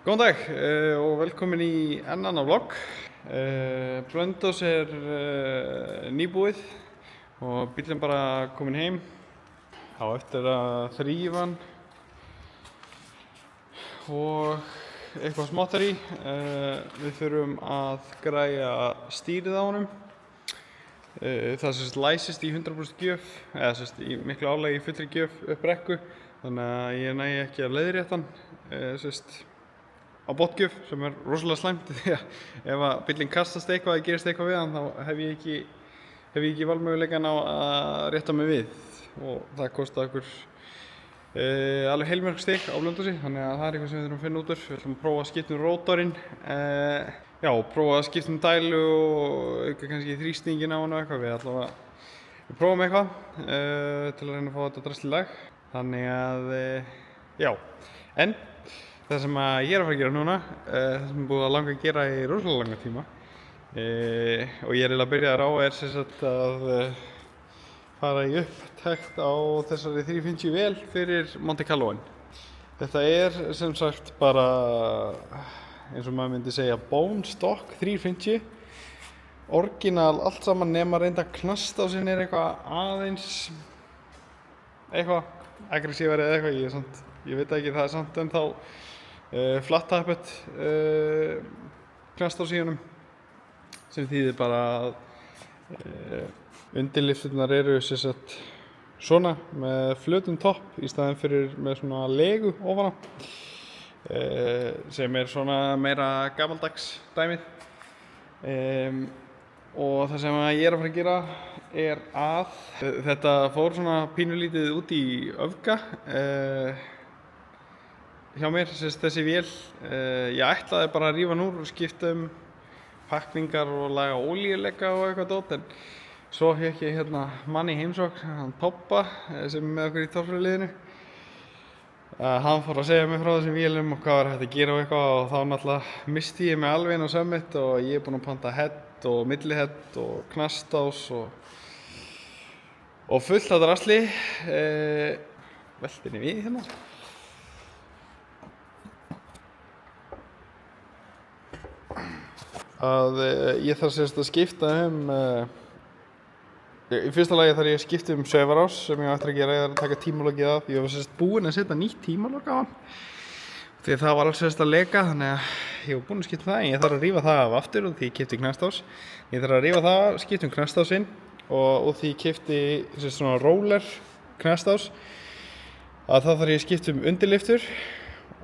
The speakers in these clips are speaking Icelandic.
Góðan dag og velkomin í enn annað vlogg. Blönduós nýbúið og bíllinn bara kominn heim. Á eftir að þrífa hann og eitthvað smáttar í. Við þurfum að græja stýrið á honum. Það læsist í 100% gjöf, eða í miklu álagi í fullri gjöf upp brekku, þannig að ég næ ekki að leiðrétta hann á botgjöf, sem rosalega slæmt því að ef að bíllinn kastast eitthvað eða gerist eitthvað við hann þá hef ég ekki valmöguleikann á að rétta mig við, og það kostaði okkur alveg heilmörg stig á Blönduósi, þannig að það eitthvað sem við þurfum að finna út úr. Við ætlum að prófa að skipta rótorinn, prófa að skipta dælu og auka kannski þrýstingin á hann og eitthvað. Við prófum eitthvað til að reyna að fá þetta drasl í lag. Þannig að, en það sem ég er að fara að gera núna, það sem ég búið að langa að gera í rosalega langa tíma, og ég er eiginlega byrjaður á, að fara í upptekt á þessari 350 vél fyrir Monte Carloinn. Þetta er sem sagt bara, eins og maður myndi segja, bone stock 350, orginal allt saman nema reynda knastásin eitthvað aðeins, aggressívari eða eitthvað, ég veit ekki, það samt en þá flat tappet knastás í honum, sem þýðir bara að undirlifturnar eru svona með flötum topp í staðinn fyrir með svona legu ofan á, sem svona meira gamaldags dæmið. Og það sem ég er að fara að gera er að þetta fór svona pínulítið út í öfga hjá mér, þessi vél. Ég ætlaði bara að rífa hann úr og skipta pakningar og laga olíulegga og eitthvað dót, en svo fékk ég mann í heimsókn, hann Tobba, sem með okkur í torfæruliðinu. Hann fór að segja mér frá þessum vélum og hvað var hægt að gera og eitthvað, og þá náttúrulega misti ég mig alveg inn á Summit og ég er búinn að panta head og millihead og knastás og fullt af drasli. Veltinni við hérna. Ég þarf að skipta í fyrsta lagi þarf ég að skipta sauðárás, sem ég ætla að gera. Ég þarf að taka tímalogið af. Ég var búinn að setja nýtt tímalog á hann því það var alls að leka, þannig að ég var búinn að skipta það, en ég þarf að rífa það af aftur og því ég keypti knastás. Ég þarf að rífa það, skipta knastásinn og því ég keypti svona roller knastás, að þá þarf ég að skipta undirliftur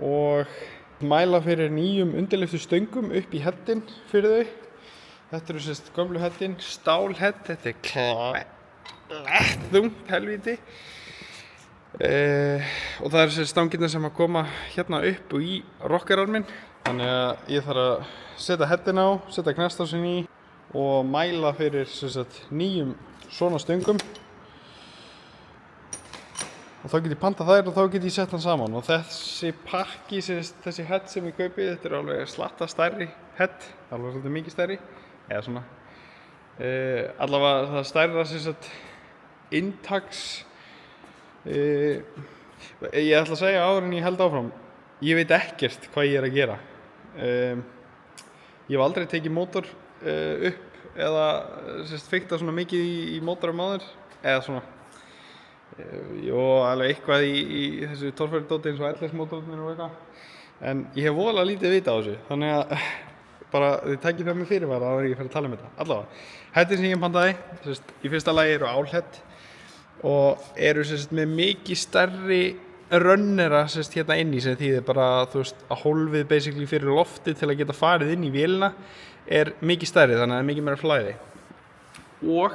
og mæla fyrir nýjum undirlifturstöngum upp í heddinn fyrir þau. Þetta eru gömlu heddinn, stálhedd, þetta klæðþungt helvíti. Og það eru stangirnar sem að koma hérna upp og í rockerarminn. Þannig að ég þarf að setja heddinn á, setja knastásin í og mæla fyrir nýjum svona stöngum. Og þá get ég pantað þær og þá get ég sett hann saman. Og þessi pakki, þessi head sem ég kaupi, þetta er alveg slatta stærri head, alveg svolítið mikið stærri, eða svona. Allavega það stærra intaks. Ég ætla að segja áður en ég held áfram, ég veit ekkert hvað ég er að gera. Ég hef aldrei tekið mótor upp eða fiktað svona mikið í mótorum áður, eða svona. Jó, alveg eitthvað í þessu torfærudóti eins og LS-mótornir og eitthvað, en ég hef voðalega lítið vita á þessu, þannig að bara þið takið það með fyrirvara áður en ég fer að tala þetta. Allavega, heddin sem ég pantaði, í fyrsta lagi eru álhedd og eru með mikið stærri rönnera hérna inn í, sem þýðir bara að hólfið basically fyrir loftið til að geta farið inn í vélina er mikið stærri, þannig að það er mikið meira flæði. Og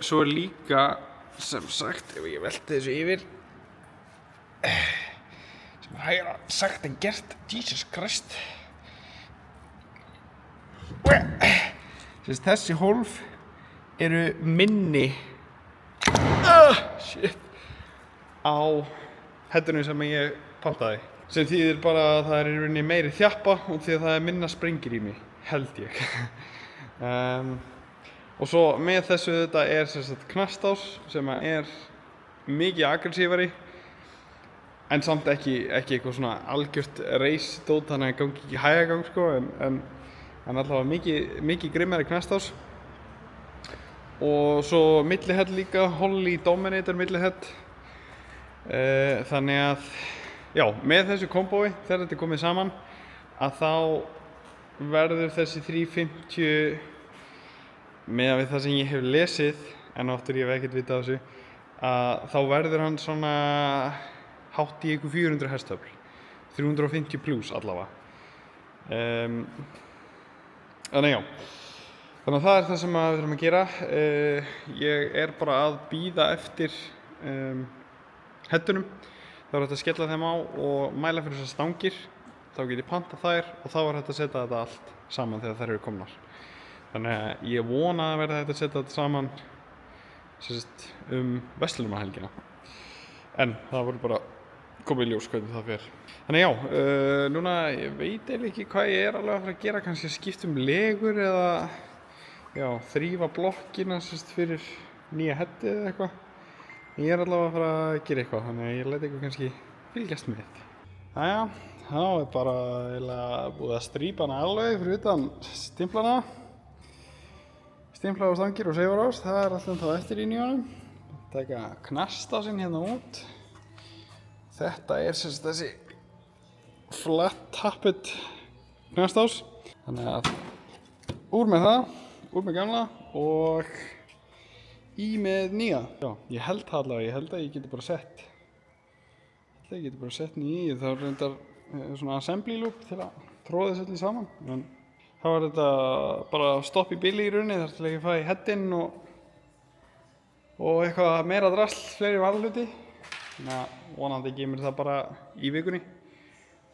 svo er líka, sem sagt, ef ég velti þessu yfir, sem er hægra sagt en gert, Jesus Christ. Þessi hólf eru minni á heddunum sem ég pantaði, sem þýðir bara að það er í rauninni meiri þjappa og því að það er minna sprengir í mig, held ég. Og svo með þessu þetta er knastás sem er mikið aggressívari, en samt ekki eitthvað svona algjört reisdót, þannig að gangi ekki hægagang sko, en allavega mikið grimmari knastás. Og svo millihead líka, Holley Dominator millihead. Þannig að, já, með þessu kombói, þegar þetta er komið saman, að þá verður þessi 350, með það sem ég hef lesið, en aftur ég hef ekkert vitað af þessu, að þá verður hann svona hátt í einhver 400 hestöfl, 350 plus allavega. Þannig já. Þannig að það er það sem við þurfum að gera. Ég er bara að bíða eftir headunum. Það er hægt að skella þeim á og mæla fyrir þessar stangir. Þá get ég pantað þær og þá er hægt að setja þetta allt saman þegar þær eru komnar. Þannig að ég vona að verða hægt að setja þetta saman verslunarmannahelgina. En það voru bara komið í ljós hvernig það fer. Þannig já, núna ég veit eiginlega ekki hvað ég er alveg að fara að gera. Kannski að skipta legur eða já, þrífa blokkina fyrir nýja headið eða eitthvað. Ég er allavega að fara að gera eitthvað, þannig að ég læt eitthvað kannski fylgjast með þetta. Jæja, þá er bara eiginlega búið að strípa hana alveg fyrir utan stimplana. Stimplaðar stangir og seifarás, það er alltaf þá eftir í honum. Taka knastásinn hérna út. Þetta er þessi flat tappet knastás. Þannig að úr með það. Úr með gamla og í með nýja. Já, ég held það allavega, ég held að ég geti bara sett nýja í. Það er reyndar svona assembly loop til að tróða þessu öllu saman. En þá er þetta bara stopp í bili í rauninni þar til ég fæ headinn og eitthvað meira drasl, fleiri varðhluti. Þannig að vonandi gemur það bara í vikunni.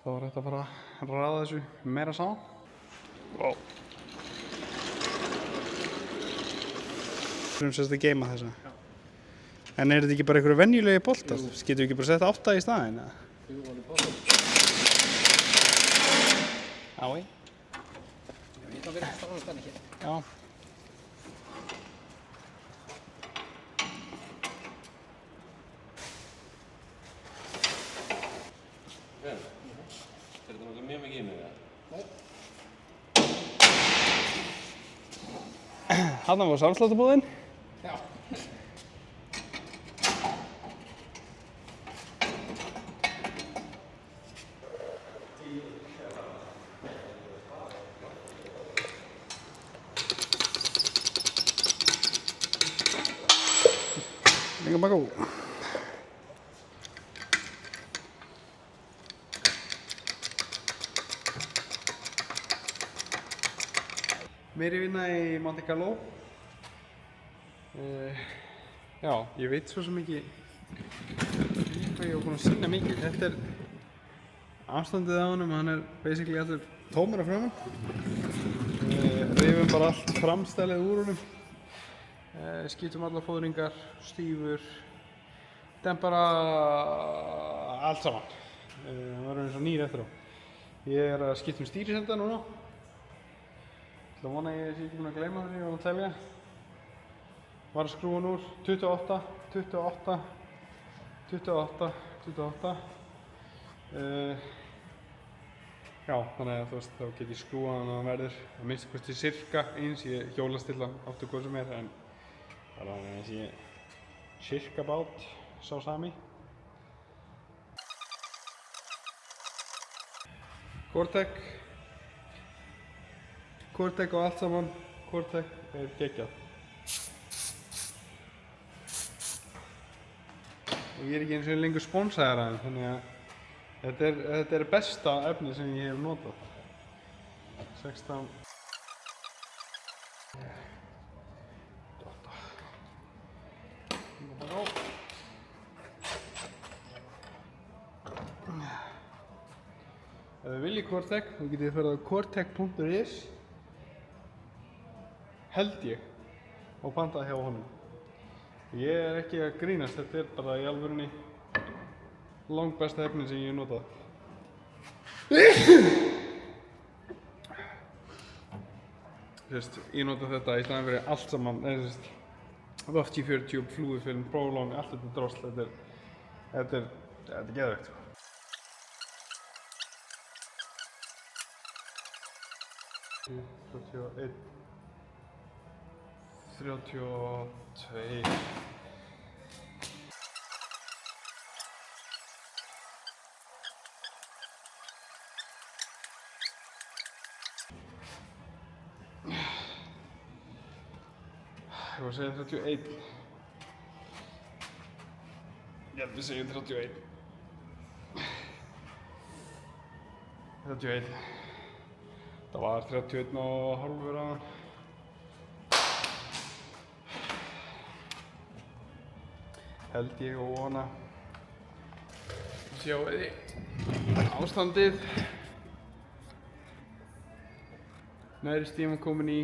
Þá er þetta bara að raða þessu meira saman. Wow. Við þurfum að geyma þessa. Já. En er þetta ekki bara einhverju venjulegi boltar? Getum við ekki bara sett 8 í staðinn? Jú, alveg boltar. Ái. Ég veit að við erum stafnum stann ekki. Já. Er þetta náttúrulega mjög mikið í mig? Nei. Þarna var samsláttabúðin. Já. Lengar bara góð. Meiri vinna í Monte Carlo. Já, ég veit svo sem ekki hvað ég var búinn að sýna mikið. Þetta er afstandið á honum, hann er basically allur tómur af framan. Rifum bara allt framstælið úr honum. Skiptum alla fóðringar, stífur, dempara, allt saman. Það verður eins og nýr eftir á. Ég er að skipta stýrisenda núna. Ég ætla að vona að ég sé ekki búinn að gleyma þessu, ég var að telja. Var að skrúa hann úr 28, 28, 28, 28. Já, þannig að þú veist, þá get ég skrúað hann að hann verður að minnsta kosti sirka eins. Ég hjólastilla áttu hvað sem er, en það er alveg eins ég sirka bát sá sami. Cortec og allt saman, Cortec er geggjað. Og ég er ekki eins og lengur spónsaður af þeim, þannig að þetta er besta efni sem ég hef notað. 16. Ef þið viljið Cortec, þá getið þið farið á cortec.is, held ég, og pantað hjá honum. Ég er ekki að grínast, þetta er bara í alvörunni langbesta efni sem ég hef notað. Ég nota þetta í staðinn fyrir allt saman, Vafti 40, Fluidfilm, Prolong, allt þetta drosl, þetta er geðveikt. 31, 32. Ég var að segja 31. Ég held við segjum 31. 31. Það var 31 og hálfur áðan. Held ég og vona. Sjáu þið ástandið. Neðri stíma komin í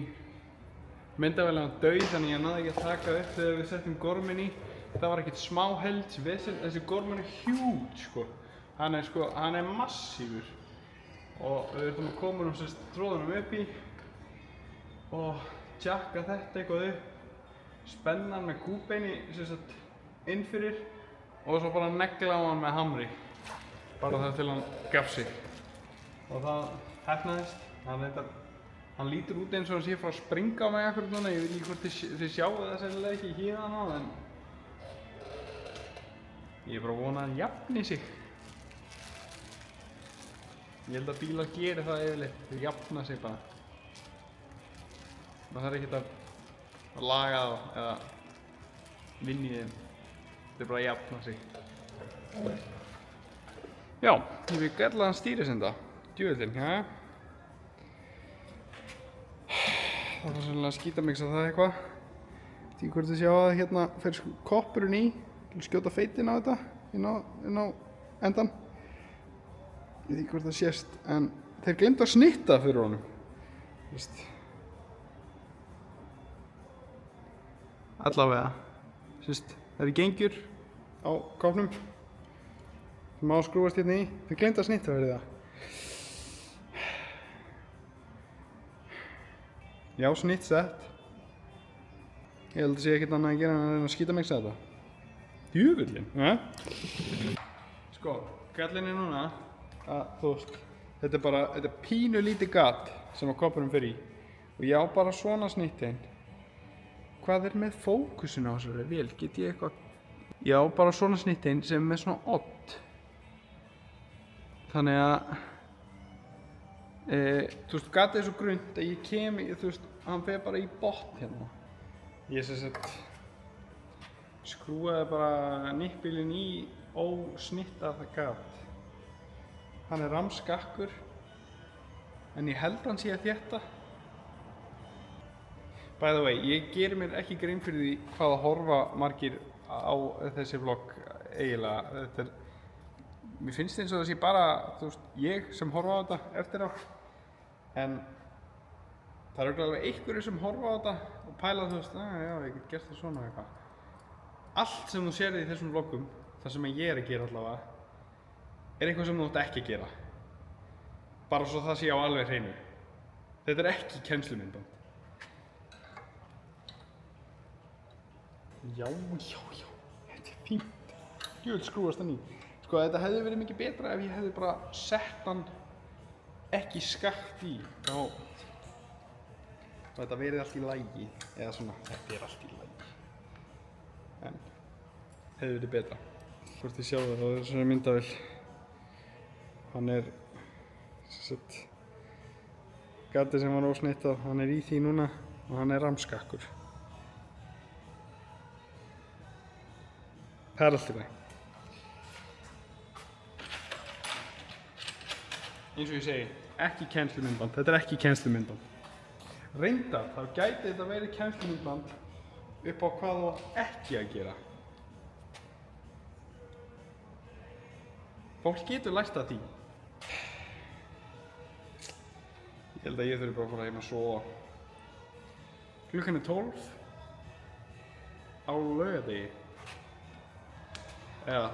myndavélan dauð, þannig ég náði ekki að taka upp þegar við settum gorminn í. Það var ekkert smá heldsvesen. Þessi gorminn er huge, sko. Hann er massífur. Og við þurfum að koma tróðunum upp í og tjakka þetta eitthvað upp. Spenna hann með kúbeini inn fyrir og svo bara negla á hann með hamri. Bara þar til hann gaf sig. Og það heppnaðist. Hann lítur út eins og hann sé frá að springa á mig akkurat núna. Ég veit ekki hvort þið sjáu það sennilega ekki hérna á, en ég er bara að vona að hann jafni sig. Ég held að bílar geri það yfirleitt, þau jafna sig bara. Maður þarf ekkert að laga þá eða vinna í þeim. Þau bara jafna sig. Já, ég vil gallaðan stýrisenda. Djöfullinn, ja. Það var sannlega að skítamixa það eitthvað. Því hvort þið sjá að hérna fer koppurinn í til að skjóta feitin á þetta inn á endan. Ég veit ekki hvort það sést, en þeir gleymdu að snitta fyrir honum. Allavega. Það eru gengjur á koppnum sem má skrúfast hérna í. Þeir gleymdu að snitta fyrir það. Já, snitt sett. Ég held að sé ekkert annað að gera en að reyna að skítamixa þetta. Djöfullinn, Sko, gallinn er núna að þetta er pínu lítið gat sem að koppurinn fer í. Og ég á bara svona snittein. Hvað er með fókusin á þessari vél? Get ég eitthvað? Ég á bara svona snittein sem er með svona odd. Þannig að gatið er svo grunnt að ég kem í, hann fer bara í botn hérna. Ég skrúaði bara nippilinn í ósnittað gat. Hann er ramskakkur, en ég held hann sé að þétta. By the way, ég geri mér ekki grein fyrir því hvað að horfa margir á þessi vlogg eiginlega. Mér finnst eins og það sé bara, ég sem horfa á þetta eftir á. En það er örugglega einhverjir sem horfa á þetta og pæla já, ég get gert það svona eitthvað. Allt sem þú sérði í þessum vloggum, það sem ég er að gera allavega, er eitthvað sem þú átt ekki að gera. Bara svo það sé á alveg hreinu. Þetta er ekki kennslumyndband. Já, þetta er fínt. Ég vil skrúast hann í. Sko, þetta hefði verið mikið betra ef ég hefði bara sett hann ekki skakkt í, þá þetta verið allt í lagi, eða svona, þetta er allt í lagi. En hefði verið betra. Hvort þið sjáu það, þessari myndavél. Hann er, gatið sem var ósnittað, hann er í því núna og hann er ramskakkur. Það er allt í lagi. Eins og ég segi, ekki kennslumyndband. Þetta er ekki kennslumyndband. Reyndar, þá gæti þetta verið kennslumyndband upp á hvað þú átt ekki að gera. Fólk getur lært af því. Ég held að ég þurfi bara að fara heim að sofa. Klukkan er 12 á laugardegi. Eða,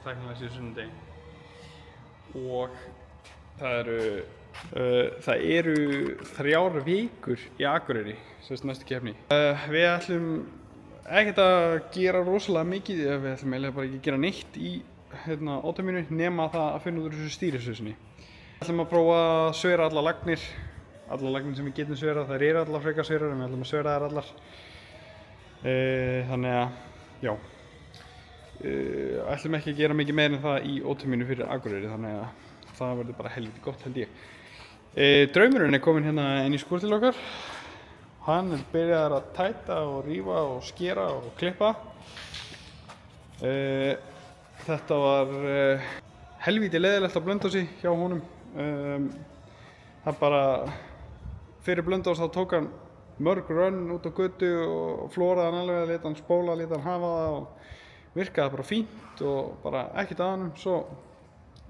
tæknilega sé sunnudegi. Og það eru 3 vikur í Akureyri, næstu keppni. Við ætlum ekkert að gera rosalega mikið, við ætlum eiginlega bara ekki að gera neitt í ótamínu nema það að finna út úr þessu stýrisvösinni. Við ætlum að prófa að svera alla lagnir allar lagnir sem við getum sverað, þær eru allar frekar sverar en við ætlum að svera þær allar. Þannig að, já, ætlum ekki að gera mikið meira en það í ótiminu fyrir Akureyri, þannig að það verður bara helviti gott held ég. Draumurinn kominn hérna inn í skúr til okkar. Hann byrjaður að tæta og rífa og skera og klippa. Þetta var helvíti leiðilegt á Blönduósi hjá honum. Það bara, fyrir Blönduós þá tók hann mörg rönn út á götu og flóraði hann alveg, lét hann spóla, lét hann hafa það og virkaði bara fínt og bara ekkert að honum. Svo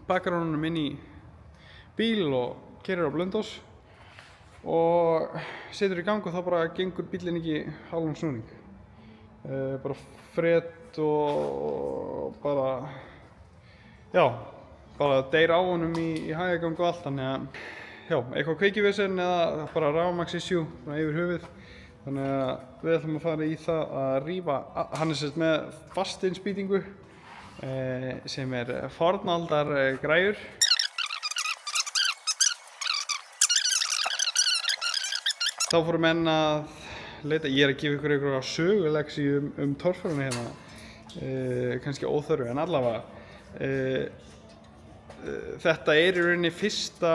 bakar hann honum inn í bíl og keyrir á Blönduós og setur í gang og þá bara gengur bíllinn ekki hálfan snúning. Bara fret og bara, já, bara deyr á honum í hægagang og allt, þannig að, já, eitthvað kveikivesen eða bara rafmagns issue yfir höfuð. Þannig að við ætlum að fara í það að rífa, hann sérst með fastinnspýtingu sem fornaldar græjur. Þá fóru menn að leita, ég að gefa ykkur einhverja sögulegsíu torfæruna hérna, kannski óþörfu en allavega. Þetta í rauninni fyrsta,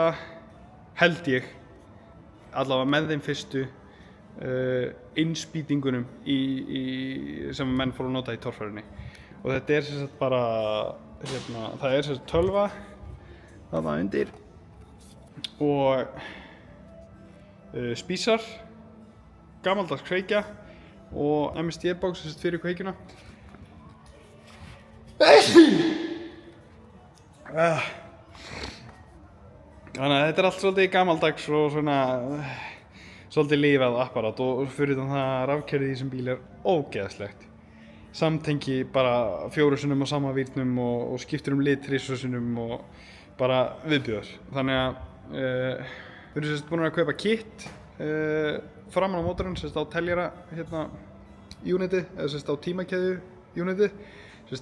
held ég, allavega með þeim fyrstu innspýtingunum sem menn fóru að nota í torfærunni. Og þetta sem sagt bara, hérna, það sem sagt tölva þarna undir og spísar, gamaldags kveikja og MSD-box sem sagt fyrir kveikjuna. Þannig að þetta allt svolítið gamaldags og svona svolítið lifað apparat og fyrir það að rafkerfið í þessum bíl ógeðslegt. Samtengi bara 4 sinnum á sama vírnum og skiptir lit 3 sinnum og bara viðbjóðar. Þannig að við erum búin að kaupa kit framan á mótorinn, á teljara hérna, unitið, eða á tímakeðju unitið,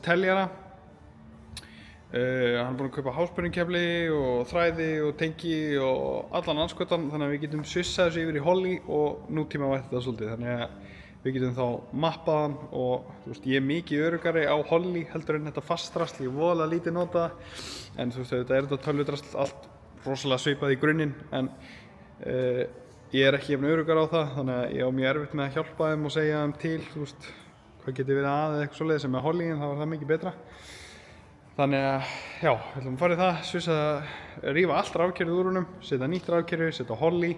teljara. Hann er búinn að kaupa háspennukefli og þræði og tengi og allan andskotann, þannig að við getum svissað þessu yfir í Holly og nútímavætt þetta svolítið. Þannig að við getum þá mappað hann og ég mikið öruggari á Holly heldur en þetta fastdrasl, ég voðalega lítið nota en þetta þetta tölvudrasl allt rosalega svipað í grunninn en ég ekki jafn öruggar á það, þannig að ég á mjög erfitt með að hjálpa þeim og segja þeim til, hvað geti verið að eða eitthvað svoleiðis sem með Holly en það var það mikið betra. Þannig að, já, við ætlum að fara í það, svissa að rífa allt rafkerfið úr honum, setja nýtt rafkerfi, setja Holly,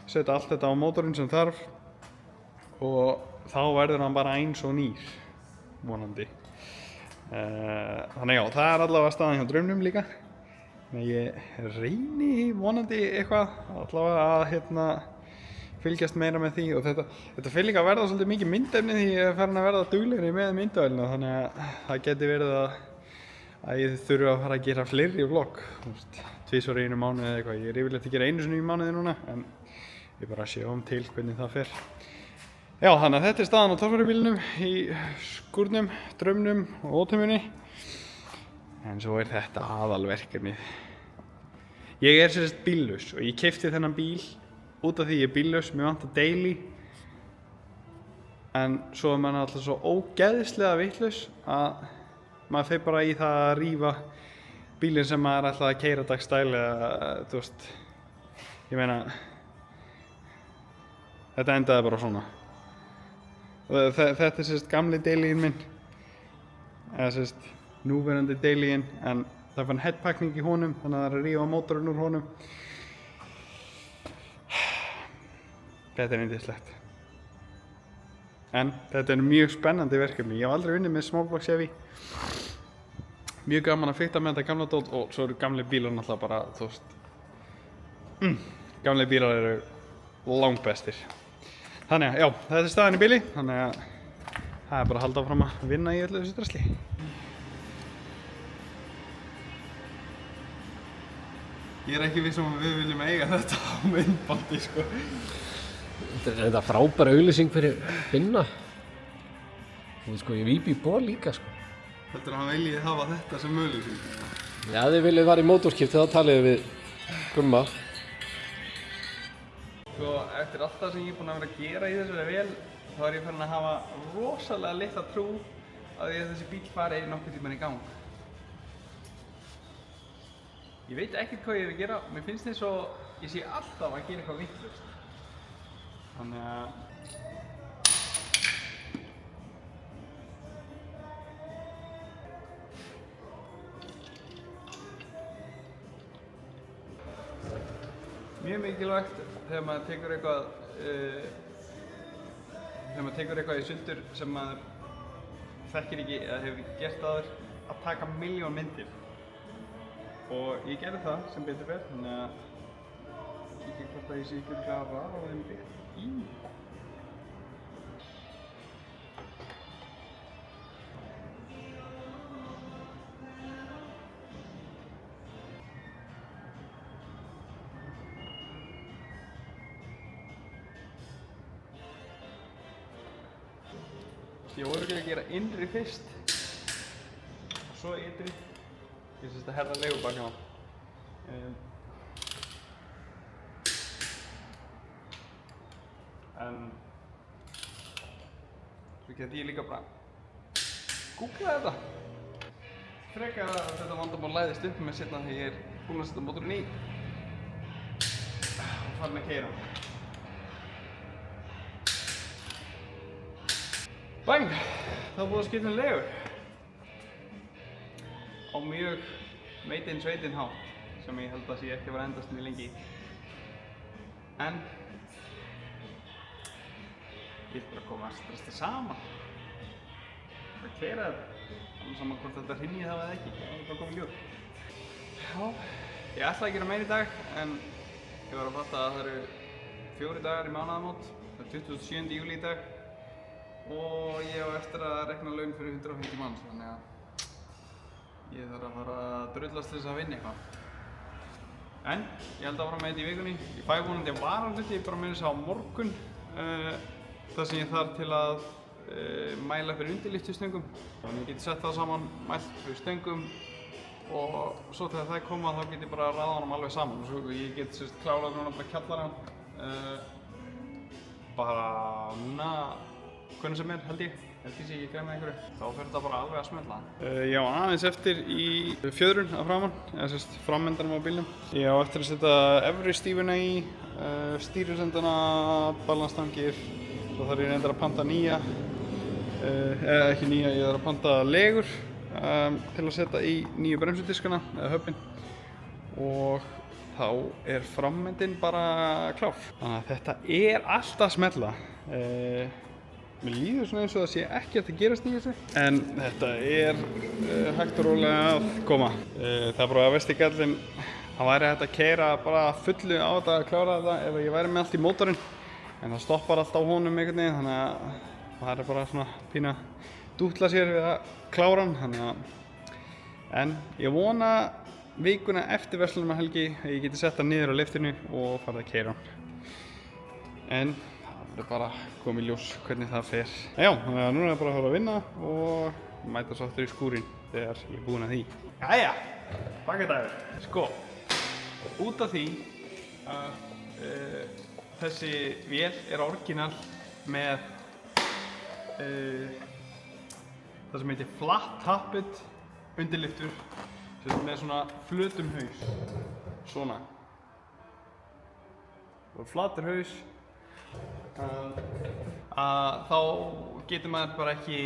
setja allt þetta á mótorinn sem þarf og þá verður hann bara eins og nýr, vonandi. Þannig já, það allavega staðan hjá draumnum líka. Ég reyni vonandi eitthvað allavega að fylgjast meira með því og þetta fer líka að verða svolítið mikið myndefni því ég er farin að verða duglegri með myndavélina, þannig að það geti verið að ég þurfi að fara að gera fleiri vlogg, 2 í einu mánuði eða eitthvað. Ég er yfirleitt að gera 1 sinni í mánuði núna en við bara sjáum til hvernig það fer. Já, þannig að þetta er staðan á torfærubílnum í skúrnum, draumnum og ótimunni. En svo er þetta aðalverkefnið. Ég er sérst bíllaus og ég keypti þennan bíl út af því ég er bíllaus, mér vantar daily. En svo er maður alltaf svo ógeðslega vitlaus að maður fer bara í það að rífa bílinn sem maður ætlaði að keyra dagstæl eða, ég meina, þetta endaði bara svona. Þetta er sérst gamli dailyin minn, eða sérst núverandi dailyin, en það fann headpakning í honum, þannig að það er að rífa mótorinn úr honum. Þetta er yndislegt. En þetta er mjög spennandi verkefni. Ég hef aldrei unnið með smallblock Chevy. Mjög gaman að fikta með þetta gamla dót og svo eru gamli bílar náttúrulega bara, gamli bílar eru langbestir. Þannig að, já, þetta er staðan í bíli, þannig að það er bara að halda áfram að vinna í öllu þessu drasli. Ég er ekki viss að við viljum eiga þetta á myndbandi, sko. Þetta er þetta frábær auglýsing fyrir Binna. Og sko, ég víp í ból líka, sko. Heldur að hann vilji hafa þetta sem auglýsing? Já, þið viljið fara í mótorskipti, þá talið við Gumma. Sko, eftir allt það sem ég er búinn að vera að gera í þessari vél, þá er ég farin að hafa rosalega litla trú á því að þessi bíll fari nokkuð tímann í gang. Ég veit ekkert hvað ég er að gera, mér finnst eins og ég sé alltaf að gera eitthvað vitlaust. Þannig að mjög mikilvægt þegar maður tekur eitthvað í sundur sem maður þekkir ekki eða hefur ekki gert áður, að taka milljón myndir. Og ég gerði það sem betur fer, þannig að kíkja hvort að ég sé ekki að raða þeim rétt í. Ég voru ekki að gera innri fyrst og svo ytri. Ég syns að herða legubakana. En svo geti ég líka bara googlað þetta. Frekar að þetta vandamál læðist upp með seinna þegar ég er búinn að setja mótorinn í og farin að keyra. Bang! Það er búið að skipta legur á mjög veitin-sveitin hátt sem ég held að sé ekki að vera endast mjög lengi í. En ég vil bara koma að stresta saman. Það keyra þetta. Alveg saman hvort þetta hrynji þá eða ekki. Það er bara komið ljós. Já, ég ætlaði að gera meira í dag en ég var að fatta að það eru 4 dagar í mánaðamót. Það er 27. júlí í dag. Og ég á eftir að rekna laun fyrir 150 manns, þannig að ég þarf að fara að drullast til þess að vinna eitthvað. En ég held að fara með þetta í vikunni. Ég fæ vonandi að varahluti, bara með þess að á morgun. Það sem ég þarf til að mæla fyrir undirlyftustöngum. Þannig ég geti sett það saman, mælt fyrir stöngum og svo þegar það koma þá get ég bara að raða honum alveg saman. Svo ég get klárað núna bara kjallarann. Bara núna hvernig sem held ég sé ekki græna einhverju. Þá fer þetta bara alveg að smella. Ég á aðeins eftir í fjöðrun að framan, eða frammendanum á bílnum. Ég á eftir að setja efri stífuna í, stýrisendana, balansstangir. Svo þarf ég reyndar að panta nýja, eða ekki nýja, ég þarf að panta legur til að setja í nýju bremsudiskana, eða höfnin. Og þá er frammendin bara klár. Þannig að þetta er allt að smella. Mér líður svona eins og það sé ekkert að gerast í þessu. En þetta er hægt og rólega að koma. Það er bara að versti gallinn, það væri hægt að keyra bara fullu á þetta að klára þetta ef ég væri með allt í mótorinn. En það stoppar allt á honum einhvern veginn, þannig að það er bara svona pína dútla sér við að klára hann. En ég vona vikuna eftir verslunarmannahelgi að ég geti sett það niður á lyftinu og farið að keyra hann. En það er bara komið ljós hvernig það fer. Já, þannig að núna er bara að fara að vinna og mæta svo aftur í skúrinn þegar ég er búinn að því. Jæja, bakadagur. Sko, út af því að þessi vél er orginal með það sem heitir flat tappet undirlyftur með svona flötum haus. Svona. Og flatur haus. Þá getur maður bara ekki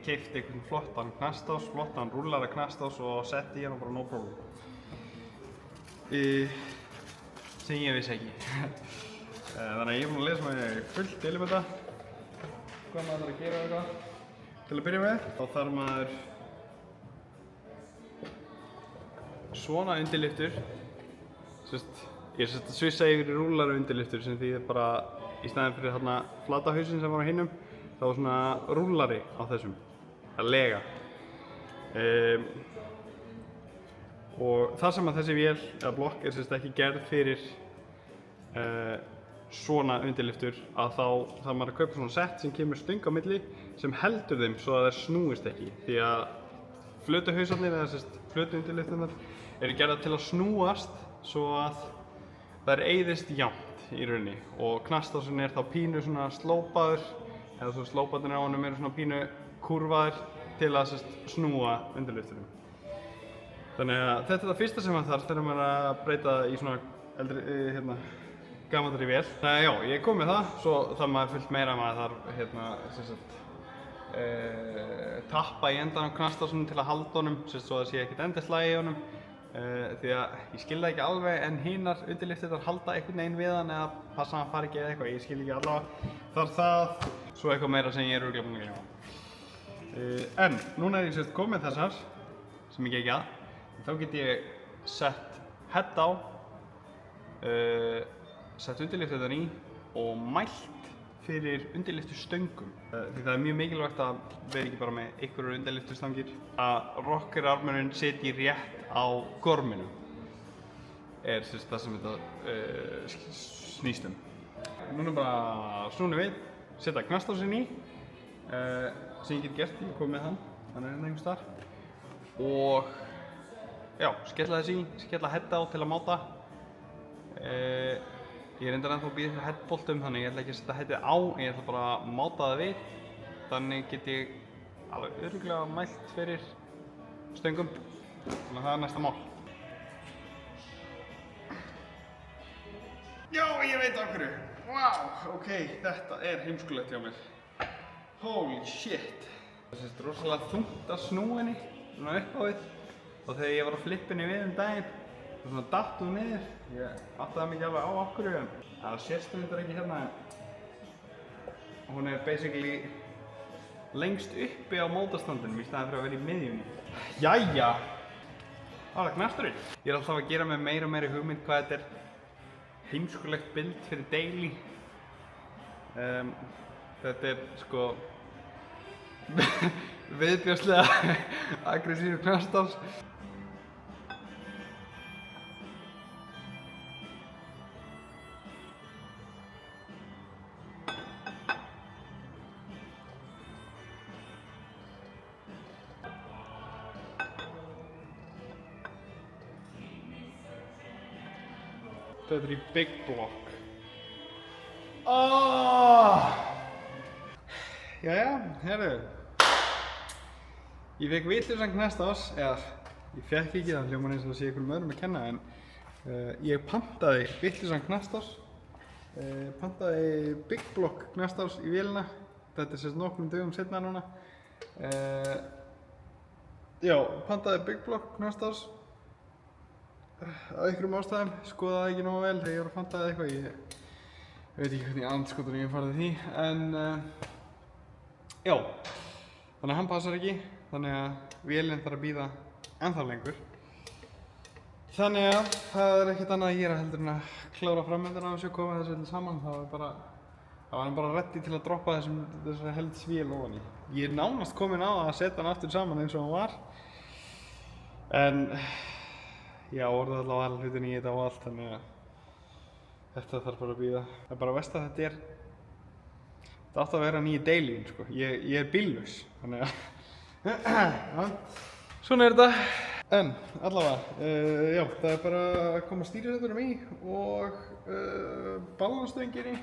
keypt einhvern flottan knastás, flottan rúllara knastás og sett í hann og bara no problem. Sem ég vissi ekki. Þannig að ég er búinn að lesa mig fullt til þetta. Hvað maður þarf að gera eitthvað. Til að byrja með, þá þarf maður svona undirlyftur. Ég er að svissa yfir í rúllara undirlyftur sem þýðir bara í staðinn fyrir þarna flata hausinn sem var á hinum, þá var svona rúllari á þessum, að lega. Og það sem að þessi vél eða blokk er ekki gerð fyrir svona undirlyftur, að þá þarf maður að kaupa svona sett sem kemur stöng á milli sem heldur þeim svo að þær snúist ekki. Því að flötu hausarnir eða flötu undirlyfturnar eru gerðar til að snúast svo að það eyðist jafnt í rauninni og knastásin þá pínu svona slópaður eða svo slópaðin á honum svona pínu kúrfaður til að snúa undirliftunum. Þannig að þetta það fyrsta sem maður þarf þegar maður að breyta í svona eldri, gamaldri vél. Þannig að já, ég kom með það, svo það maður fullt meira maður þarf tappa í endan á knastásunum til að halda honum, svo það sé ekkert endislægi í honum. Því að ég skil það ekki alveg en hinar undirlifturnar halda einhvern veginn við hann eða passa að hann fari ekki eða eitthvað, ég skil ekki allavega. Þar það, svo eitthvað meira sem ég örugglega búinn að gleyma. En núna ég komið þessar, sem ég gekk að, þá get ég sett head á, sett undirlifturnar í og mælt fyrir undirliftustöngum. Því það mjög mikilvægt að vera ekki bara með einhverjar undirliftustangir. Að rockerarmurinn setji rétt á gorminum það sem þetta snýst Núna bara snúnum við, setja knastásin í, sem ég get gert, ég kom með hann einhvers staðar. Og já, skella þess í, skella head á til að máta. Ég reyndar ennþá að býða fyrir headboltum, þannig ég ætla ekki að setja headið á, ég ætla bara að máta það við. Þannig get ég alveg örugglega mælt fyrir stöngum, þannig að það næsta mál. Já, ég veit af hverju. Wow, ok, þetta heimskulegt hjá mér. Holy shit. Það er rosalega þungt að snúa henni, svona upp á við. Og þegar ég var að flippa henni við daginn, svona datt hún niður. Ég áttaði mig ekki alveg á hverju, en það sést þetta ekki hérna. Hún basically lengst uppi á mótastandinum í staðinn fyrir að vera í miðjunni. Jæja! Það var knasturinn. Ég alltaf að gera með meira og meiri hugmynd hvað þetta heimskulegt bild fyrir daily. Þetta sko viðbjóðslega aggressífur knastás. Þetta í Big Block. Jæja, herru. Ég fekk vitlausan knastás, eða ég fekk ekki það hljómar eins og það sé einhverjum öðrum að kenna, en ég pantaði vitlausan knastás. Pantaði Big Block knastás í vélina. Þetta nokkrum dögum seinna núna. Já, pantaði Big Block knastás. Af einhverjum ástæðum, skoðaði það ekki nógu vel þegar ég var að pantaði eitthvað. Ég veit ekki hvernig andskotunum ég farið því, en já, þannig að hann passar ekki, þannig að vélinn þarf að bíða ennþá lengur. Þannig að það ekkert annað að gera heldur en að klára framöndina á þessu og koma þessu öllu saman. Það var hann bara ready til að droppa þessari heldsvél ofan í. Ég nánast kominn á að setja hann aftur saman eins og hann var, en já, orðið allavega aðalhlutin í þetta og allt, þannig að þetta þarf bara að bíða. Það bara verst að þetta átti að vera nýju dailyin, sko. Ég bíllaus, þannig að svona þetta. En allavega, já, það bara að koma stýrisetturum í og ballanstöngin í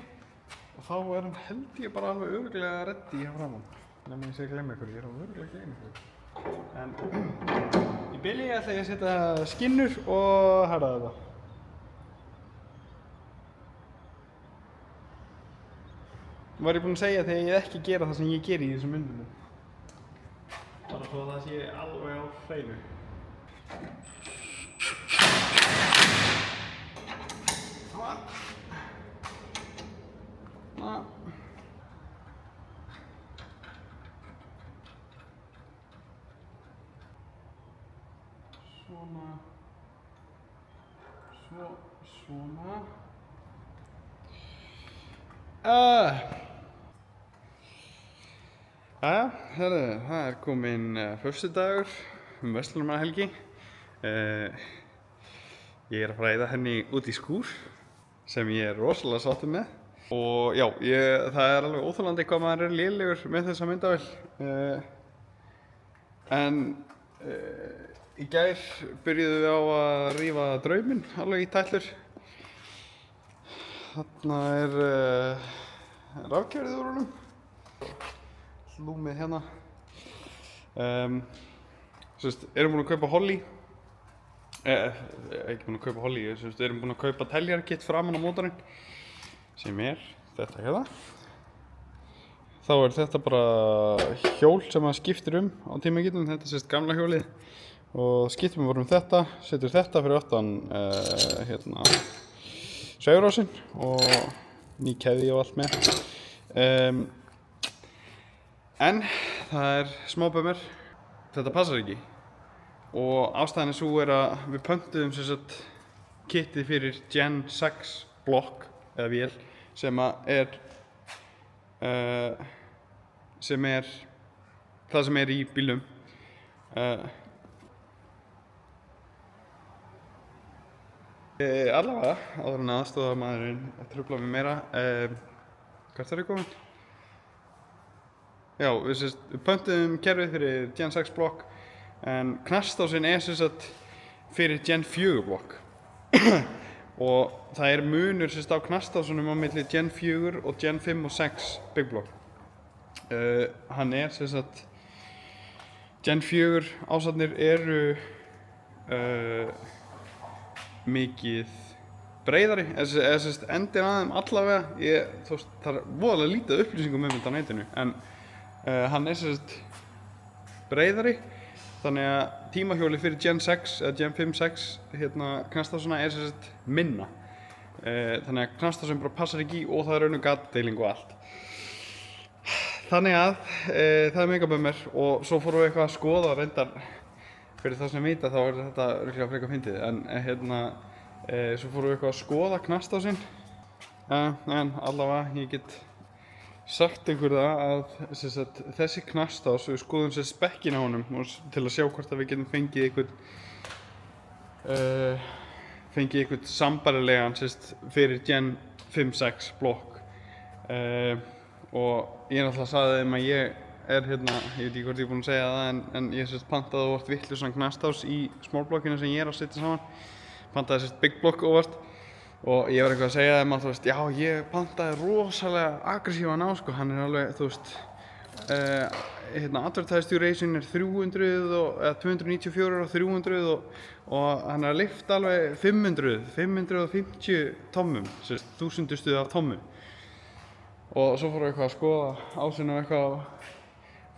og þá hann held ég bara alveg örugglega ready hjá framan. Nefnum ég sé að glemma ykkur, ég alveg örugglega að gleyma ykkur. En í bili ætla ég að setja skinnur og herða þetta. Var ég búinn að segja þegar ég ekki gera það sem ég geri í þessum myndum. Bara svo að það sé alveg á hreinu. Svona. Jæja, herru, það kominn föstudagur verslunarmannahelgi. Ég að fara að eyða henni út í skúr sem ég rosalega sáttur með. Og já, það alveg óþolandi hvað maður lélegur með þessa myndavél. En í gær byrjuðum við á að rífa drauminn alveg í tætlur. Þarna rafkerfið úr honum. Lúmið hérna. Erum búin að kaupa Holly. Ekki búin að kaupa Holly, erum búin að kaupa teljarkit framan á mótorinn. Sem þetta hérna. Þá þetta bara hjól sem maður skiptir á tímagitum. Þetta gamla hjólið. Og skiptum við þetta, setur þetta fyrir aftan sveigurásinn og ný keðja og allt með. En það smá bummer, þetta passar ekki. Og ástæðan sú að við pöntuðum kitið fyrir Gen 6 blokk eða vél sem það sem í bílnum. Allavega, áður en aðstoðarmaðurinn truflar mig meira. Hvert er ég komin? Já, við pöntuðum kerfið fyrir Gen 6 blokk en knastásinn fyrir Gen 4 blokk. Og það munur á knastásunum á milli Gen 4 og Gen 5 og 6 big block. Hann Gen 4 ásarnir eru mikið breiðari, eða endin að þeim allavega. Það voðalega lítið upplýsingum þetta á netinu, en hann breiðari, þannig að tímahjóli fyrir Gen 6 eða Gen 5-6 knastásuna minna. Þannig að knastásinn bara passar ekki í og það raun og gatdeiling og allt. Þannig að það mega bummer og svo fórum við eitthvað að skoða reyndar. Fyrir það sem vita þá þetta örugglega frekar fyndið, en svo fórum við eitthvað að skoða knastásinn. En allavega, ég get sagt ykkur það að þessi knastás, við skoðum spekkin á honum til að sjá hvort við getum fengið einhvern sambærilegan fyrir Gen 5-6 blokk. Og ég náttúrulega sagði þeim að ég veit ekki hvort ég búinn að segja það, en ég pantaði óvart vitlausan knastás í smálblokkina sem ég að setja saman. Pantaði big block óvart og ég var eitthvað að segja þeim að já, ég pantaði rosalega aggressívan á, hann alveg, advertised duration 300 eða 294 og 300 og hann að lyfta alveg 550 tommum, 1000 af tommu. Og svo fórum við eitthvað að skoða ásinn og eitthvað og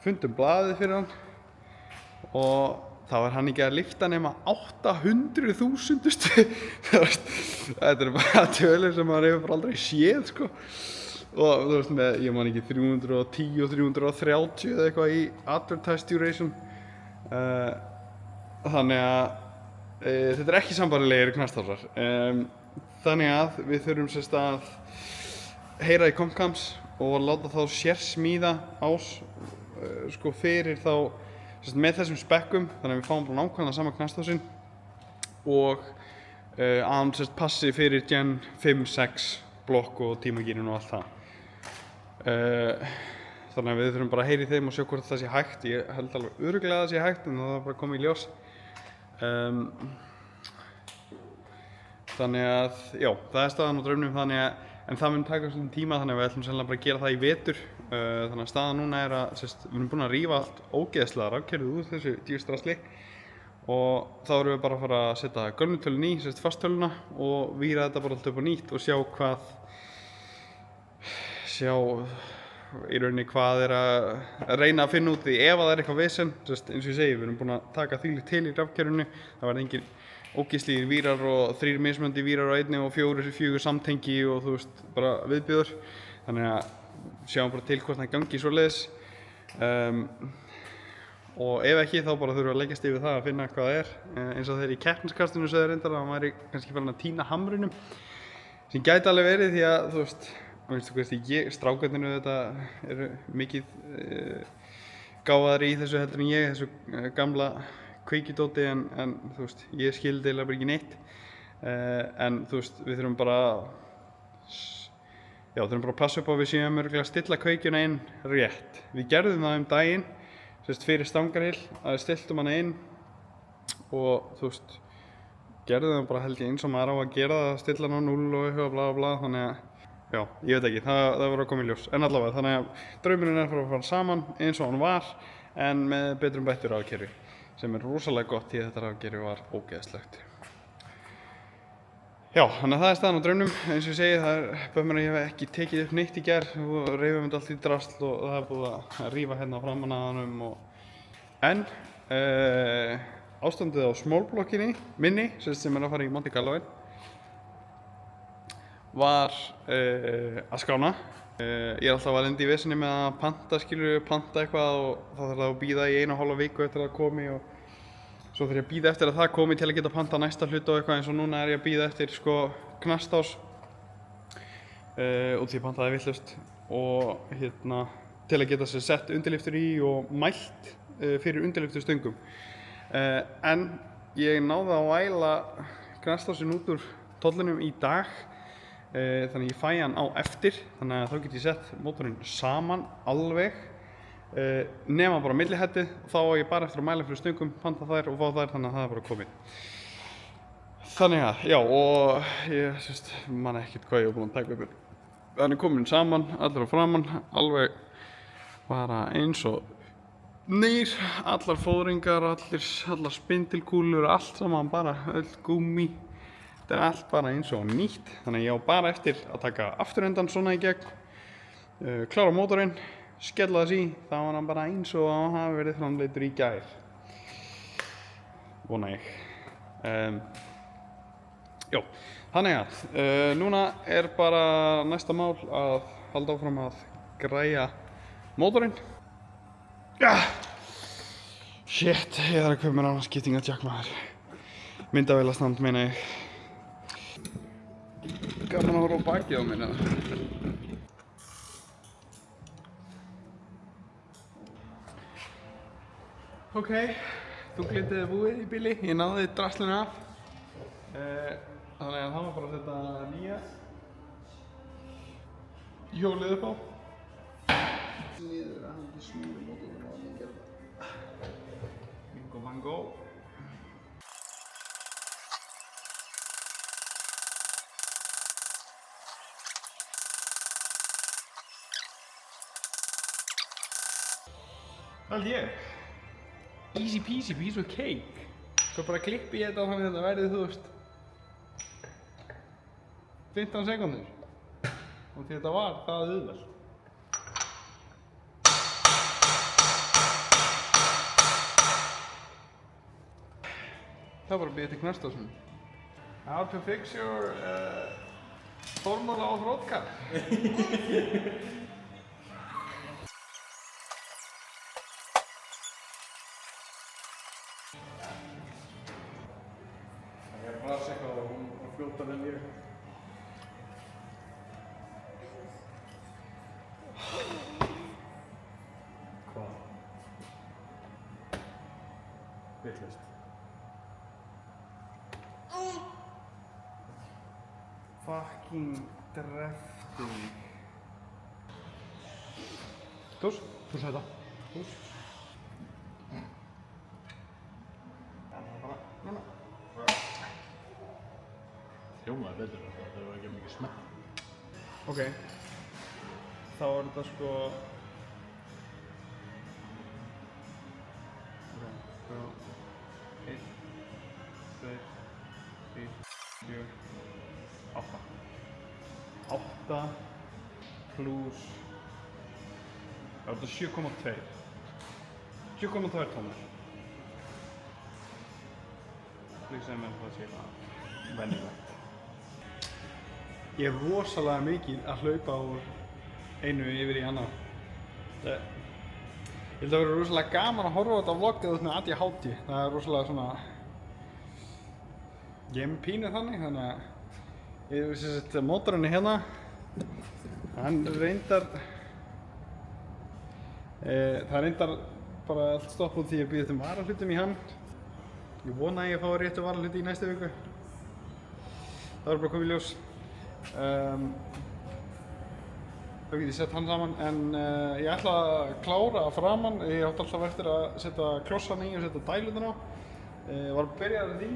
fundum blaðið fyrir hann og það var hann ekki að lyfta nema 800.000. Þetta bara tölur sem maður hefur aldrei séð, Og ég man ekki 310 og 330 eða eitthvað í advertised duration. Þannig að þetta ekki sambærilegir knastásar. Þannig að við þurfum að heyra í Comcams og láta þá sérsmíða ás fyrir þá með þessum spekkum, þannig að við fáum bara nákvæmlega sama knastásinn og að hann passi fyrir Gen 5-6 blokk og tímagírinn og allt það. Þannig að við þurfum bara að heyra í þeim og sjá hvort það sé hægt. Ég held alveg örugglega að það sé hægt, en það er bara komið í ljós. Þannig að, já, það staðan á draumnum, en það mun taka svolítið tíma, þannig að við ætlum sennilega bara að gera það í vetur. Þannig að staðan núna að við erum búin að rífa allt ógeðslega rafkerfið úr þessu dýrstrasli og þá erum við bara að fara að setja gömlu tölun í, fasttöluna og víra þetta bara allt upp á nýtt og sjá í rauninni hvað að reyna að finna út því ef það eitthvað vesen. Eins og ég segi, við erum búin að taka þvílíkt til í rafkerfinu. Það var engin ógeðslegir vírar og 3 mismunandi vírar á einni og 4 samtengi og bara viðbjóður. Þannig að sjáum bara til hvort það gangi svoleiðis. Og ef ekki þá bara þurfum við að leggjast yfir það að finna hvað það er. Eins og þeir í keppniskastinu sögðu reyndar að hann væri kannski farin að týna hamrinum. Sem gæti alveg verið því að strákarnir þetta eru mikið gáfaðari í þessu heldur en ég, þessu gamla kveikidóti, en ég skildi eiginlega bara ekki neitt. En við þurfum bara að passa upp á að við séum örugglega að stilla kveikjuna inn rétt. Við gerðum það daginn, fyrir stangarhill, að við stilltum hana inn og gerði það bara held ég eins og maður á að gera það, stilla hann á 0 og eitthvað bla bla, þannig að já, ég veit ekki, það voru að koma í ljós. En allavega, þannig að draumurinn er að fara saman eins og hann var, en með betrum bættur rafkerfi, sem er rosalega gott því að þetta rafkerfi var ógeðslegt. Já, þannig að það er staðan á draumnum. Eins og ég segi, það er bömmur að ég hef ekki tekið upp neitt í gær og reifum þetta allt í drasl og það er búið að rífa hérna framan að honum en ástandið á smólblokkinni minni, sem er að fara í Monte Carlo var að skána. Ég er alltaf að lenda í vesinni með að panta eitthvað og það þarf að bíða í 1,5 viku eftir að það komi og svo þarf ég að bíða eftir að það komi til að geta panta næsta hlut og eitthvað, eins og núna er ég að bíða eftir sko knastás út því ég pantaði vitlaust og hérna til að geta sér sett undirlyftur í og mælt fyrir undirlyftustöngum. En ég náði að væla knastásin út úr tollinum í dag, þannig ég fæ hann á eftir, þannig að þá get ég sett mótorinn saman alveg. Nema bara millihettið og þá á ég bara eftir að mæla fyrir stöngum, panta þær og fá þær, þannig að það er bara komið. Þannig að, já, og ég man ekkert hvað ég var búinn að taka upp. Hann er komin saman, allir á framann, alveg bara eins og nýr, allar fóðringar, allar spindilkúlur, allt saman bara, öll gúmmi. Þetta er allt bara eins og nýtt, þannig að ég á bara eftir að taka afturendan svona í gegn, klára mótorinn, skella þess í, þá var hann bara eins og hann hafi verið framleiddur í gær. Vona ég. Já, þannig að núna er bara næsta mál að halda áfram að græja mótorinn. Shit, ég þarf að kaupa mér annars skiptingajack maður. Myndavélastand meina ég. Gaman að horfa á bakið á mér eða? Ok, þunglindið er búið í bili, ég náði draslinu af. Þannig að það var bara að setja nýja hjólið upp á. Niður að hann ekki snúi mótorinn á hann gerða. Bingo bango. Það held ég. Easy peasy piece of cake. Svo bara klippi ég þetta á þannig að þetta verði, þú veist, 15 sekúndur. Og því þetta var það auðvelt. Það var bara að bíða til knastásunum. How to fix your formula of vodka. Það er bara eitthvað og hún var fljótar en ég. Hvað? Vitlaust. Fucking dreftu mig. Tós, þú sagði það. Tós. Bara, núna. Hljómaði betur þetta, það var ekki mikið smell. Ok. Þá er þetta sko... Ok, 1, 2, 3, 4, 8. 8 pluss... Það er þetta 7,2. 7,2 tónur. Því sem er það sé bara venjulegt. Ég er rosalega mikið að hlaupa úr einu yfir í annað. Ég held að það verður rosalega gaman að horfa á þetta vlog eða með ADHD. Það er rosalega svona... Ég er með pínu þannig að... Ég veist að mótorinn er hérna. Hann reyndar... Það reyndar bara allt stopp út því að býða um varahlutum í hann. Ég vona að ég fái réttu varahluti í næstu viku. Það er bara komið í ljós. Þá get ég sett hann saman, en ég ætla að klára að framan. Ég átti alltaf eftir að setja klossan í og setja dælurnar á. Var byrjaður því.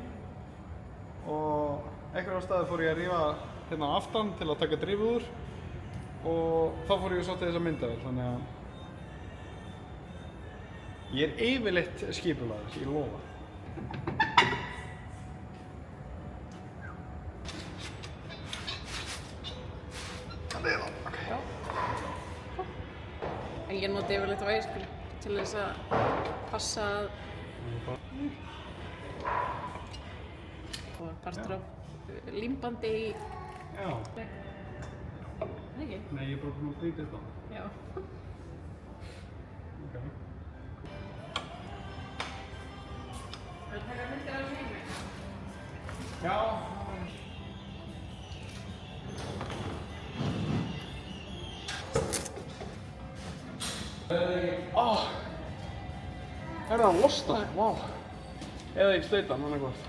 og einhverjum staði fór ég að rífa hérna á aftan til að taka drifið úr og þá fór ég að sótti þessa myndavél, þannig að ég er yfirleitt skipulagður, ég lofa. Það er það, ok. Ég noti yfirleitt vægiskál til þess að passa að og partur af límbandi í... Já. Nei, ekki? Nei, ég er bara búinn að brýta þetta. Já. Ok. Það er taka myndir af þessu heimi? Já. Er það að losna? Vá. Eða ég sleita hann, annað hvort.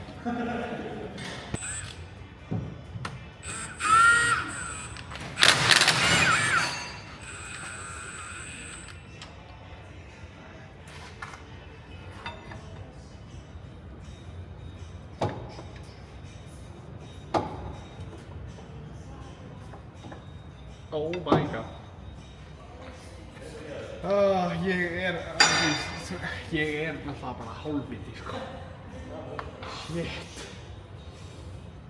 Oh my god. Ég er náttúrulega bara hálfviti, sko. Shit.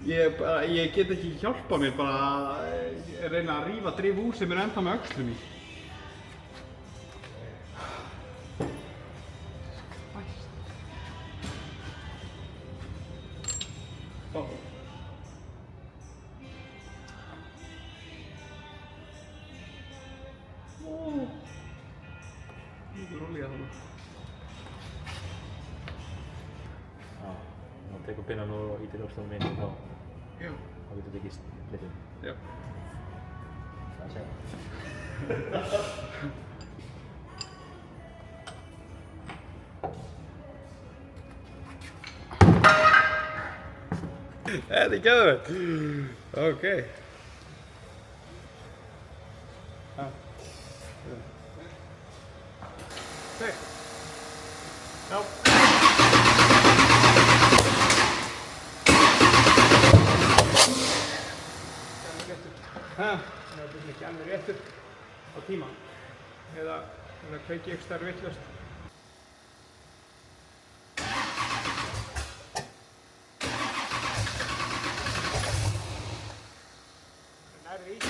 Ég get ekki hjálpað mér bara að reyna að rífa drif úr sem er ennþá með öxlum í. Þá tekur pinnan og ítir öxlunum inn og þá getur tekið splittinn. Já. Það segja. Þetta er geðveikt. Ok. Já. Það er ekki alveg réttur á tíma eða kveiki ekki starf vitlaust. Nærri í.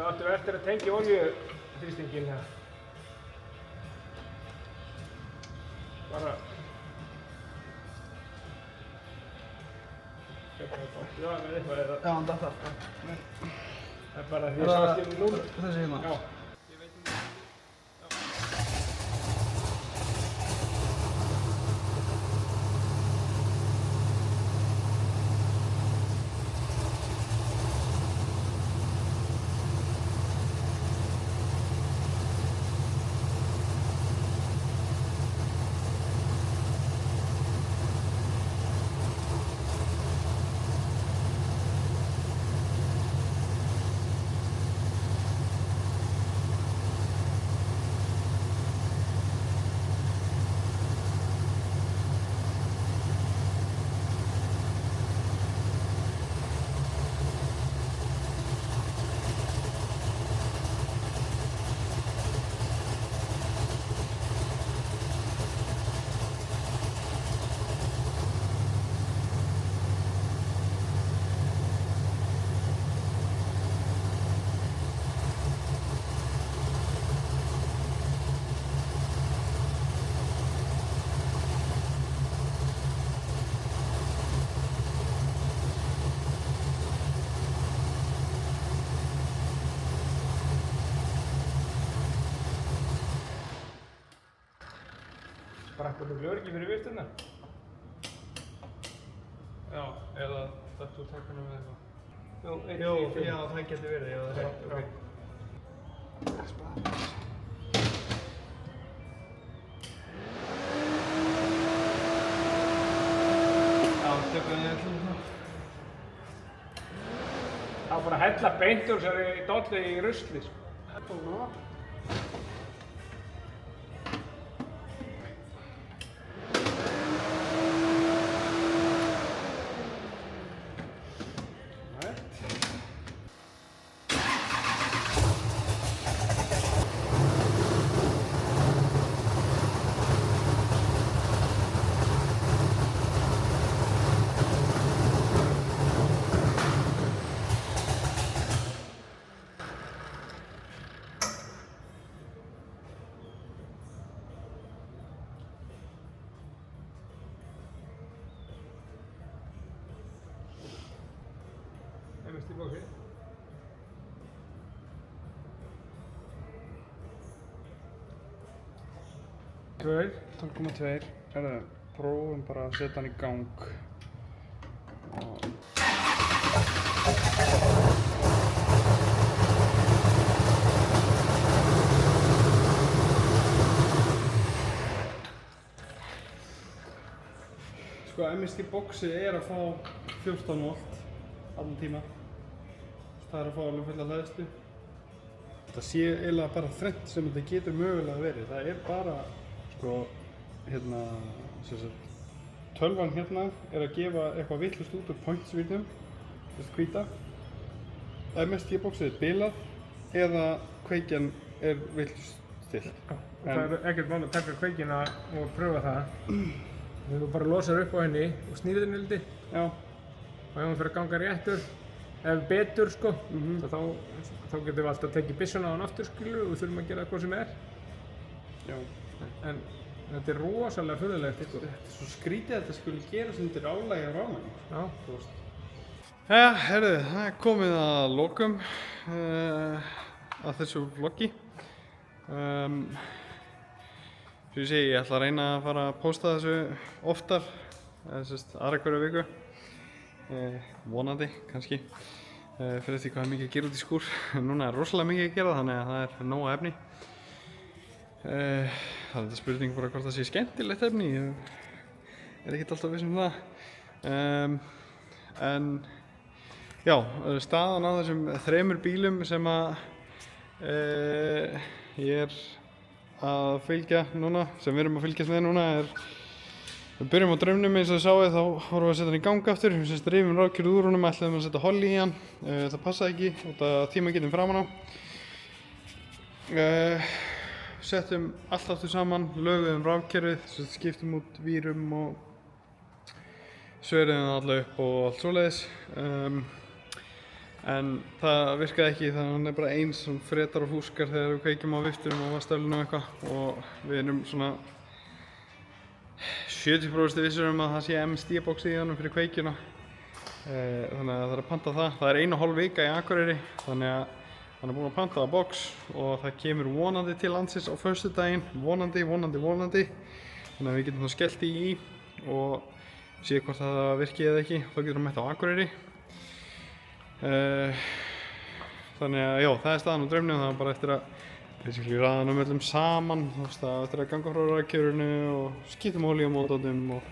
Áttu eftir að tengja olíuþrýstinginn hérna. Bara... Já, með eitthvað eða... Já, hann datt alltaf. Það er bara því að það skilur núna. Þessi hérna? Já. Sprakk út glöggi fyrir virtuna? Já, eða þetta úr takkanum eða eitthvað. Jó, já, það getur verið, já, það er rétt, ok. en ég ætlum það. Það var bara að hella beint úr þessari dollu í rusli. Mest í bóki. Tveir, 12,2. Herðu, prófum bara að setja hann í gang. Sko, MST boxið er að fá 14 volt allan tíma. Það er að fá alveg fulla hleðslu. Það sé eiginlega bara þrennt sem þetta getur mögulega verið. Það er bara, sko, hérna, sem sagt, tölvan hérna er að gefa eitthvað vitlaust út úr pointsvítnum, þessi hvíta. MST boxið er bilað eða kveikjan er vitlaust stillt. Og það er ekkert mál að taka kveikina og pröfa það. Þú bara losar upp á henni og snýrið henni liti. Já. Og ef hún fyrir að ganga réttur, ef betur sko, þá getum við alltaf tekið byssuna á hann aftur skilur og þurfum að gera hvað sem er. Já. En þetta er rosalega furðulegt sko. Þetta er svo skrítið að þetta skulle gerast undir álagi af rafmagni. Já. Þú veist. Ja, herðu, það er komið að lokum að þessu vloggi. Svo ég segi, ég ætla að reyna að fara að posta þessu oftar, eða aðra hverju viku. Vonandi, kannski, fyrir því hvað er mikið að gera út í skúr. Núna er rosalega mikið að gera þannig að það er nóga efni. Það er þetta spurning bara hvort það sé skemmtilegt efni, ég er ekkert alltaf viss það. En já, staðan á þessum 3 bílum sem að ég er að fylgja núna, sem við erum að fylgjast með núna er við byrjum á draumnum eins og þið sáuð, þá vorum við að setja hann í gang aftur. Við semst rifum rafkerfið úr honum, ætlaðum að setja holli í hann. Það passaði ekki út af tímagetinu framan á. Settum allt aftur saman, löguðum rafkerfið, skiptum út vírum og svöriðum það alla upp og allt svoleiðis. En það virkaði ekki, þannig að hann er bara eins svona fretar og fúskar þegar við kveikjum á viftunum og vasstaflunum eitthvað og við erum svona 70% vissir að það sé MST boxið í honum fyrir kveikjuna. Þannig að það er að panta það. Það er 1,5 vika í Akureyri, þannig að hann er búinn að panta það box og það kemur vonandi til landsins á föstudaginn, vonandi. Þannig að við getum þá skellt í og séð hvort það virki eða ekki, þá getur hann mætt á Akureyri. Þannig að já, það er staðan á draumnum, það er bara eftir að raða hann öllum saman, eftir að ganga frá rafkerfinu og skiptum olíu á mótornum og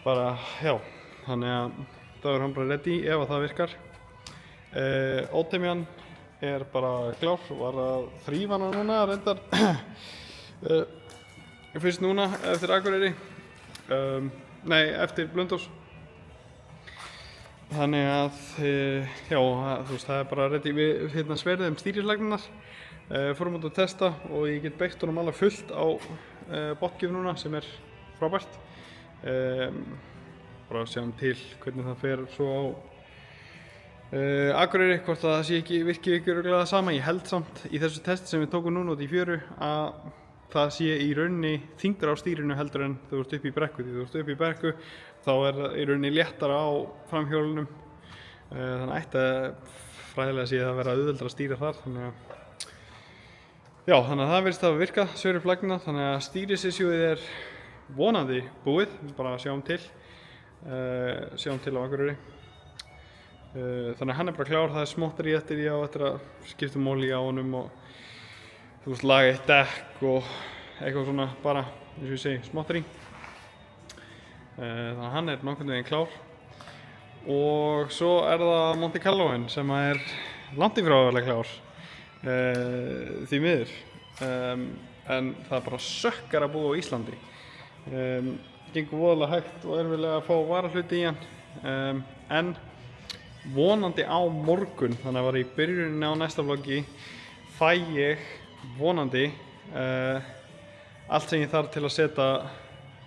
bara, já, þannig að það er hann bara ready ef að það virkar. Ótemjan er bara klár, var að þrífa hana núna, reyndar, fyrst núna eftir Akureyri, nei, eftir Blönduós. Þannig að, já, þú veist, það er bara ready, við sverðum stýrislagnirnar, fórum út að testa og ég get beitt honum alveg fullt á botgjöf núna sem er frábært. Bara sjáum til hvernig það fer svo á Akureyri, hvort það sé ekki virki ykkur það sama. Ég held samt í þessu testi sem við tókum núna út í fjöru að það sé í rauninni þyngdar á stýrinu heldur en þú ert upp í brekku. Því þú ert upp í brekku þá er það í rauninni léttara á framhjólunum, þannig ætti fræðilega sé að vera auðveldara að stýra þar. Þannig að það virðist að virka, svöru flagnina, þannig að stýrisissjúið er vonandi búið, bara sjáum til á Akureyri. Þannig að hann er bara klár, það er smottari eftir ég á eftir að skipta olíu á honum og þú veist, laga eitt dekk og eitthvað svona bara, eins og ég segi, smottari. þannig að hann er nokkurn veginn klár. Og svo er það Monte Carloinn sem er langt í frá að vera klár, því miður. En það er bara sökkar að búa á Íslandi. Gengur voðalega hægt og erfiðlega að fá varahluti í hann, en vonandi á morgun, þannig að var í byrjuninni á næsta vloggi, fæ ég vonandi allt sem ég þarf til að setja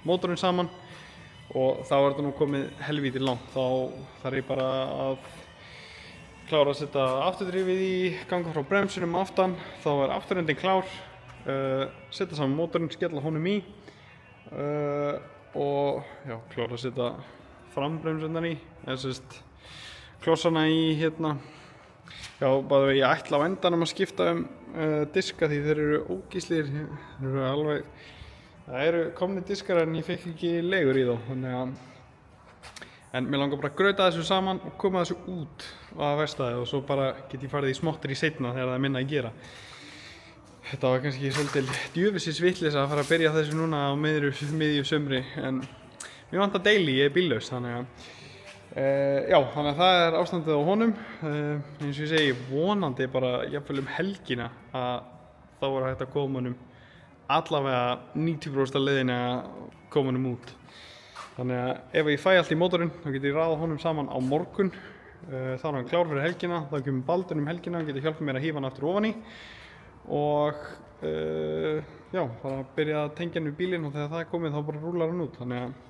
mótorinn saman og þá er þetta nú komið helvíti langt. Þá þarf ég bara að klára að setja afturdrifið í, ganga frá bremsunum aftan, þá er afturendin klár, setja saman mótorinn, skella honum í og já, klára að setja frambremsurnar í, eða sérst klossana í hérna. Já, bara ég ætla á endanum að skipta diska því þeir eru ógíslir, þeir eru alveg, það eru komni diskar en ég fekk ekki leigur í þá, þannig að, en mér langar bara að grauta þessu saman og koma þessu út á verkstæði og svo bara get ég farið í smottir í seinna þegar það er minna að gera. Þetta var kannski svolítið djöfisins vitleysa að fara að byrja þessu núna á miðju sumri, en mér vantar daily, ég er bíllaus, þannig að já, þannig að það er ástandið á honum. Eins og ég segi, vonandi bara jafnvel helgina að þá er hægt að koma honum allavega 90% af leiðinni að koma honum út. Þannig að ef ég fæ allt í mótorinn, þá get ég raða honum saman á morgun. Þá er hann klár fyrir helgina, þá kemur Baldur helgina og getur hjálpað mér að hífa hann aftur ofan í. Og já, bara að byrja að tengja hann við bílinn og þegar það er komið þá bara rúlar hann út. Þannig að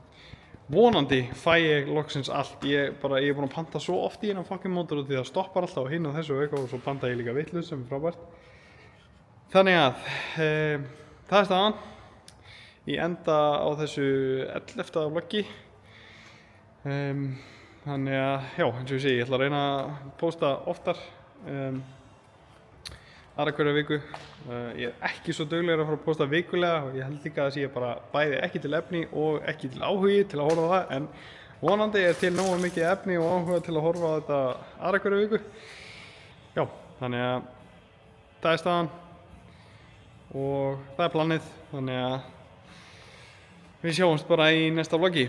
vonandi fæ ég loksins allt. Ég er búinn að panta svo oft í hennan fucking mótor því það stoppar alltaf á hinn og þessu og eitthvað og svo panta ég líka vitlaust sem er frábært. Þannig að það er staðan. Ég enda á þessu 11. vloggi. Þannig að já, eins og ég segi, ég ætla að reyna að posta oftar. Aðra hverja viku. Ég er ekki svo duglegur að fara að posta vikulega og ég held líka að það sé bara bæði ekki til efni og ekki til áhugi til að horfa á það, en vonandi er til nógu mikið efni og áhuga til að horfa á þetta aðra hverja viku. Já, þannig að það er staðan og það er planið, þannig að við sjáumst bara í næsta vloggi.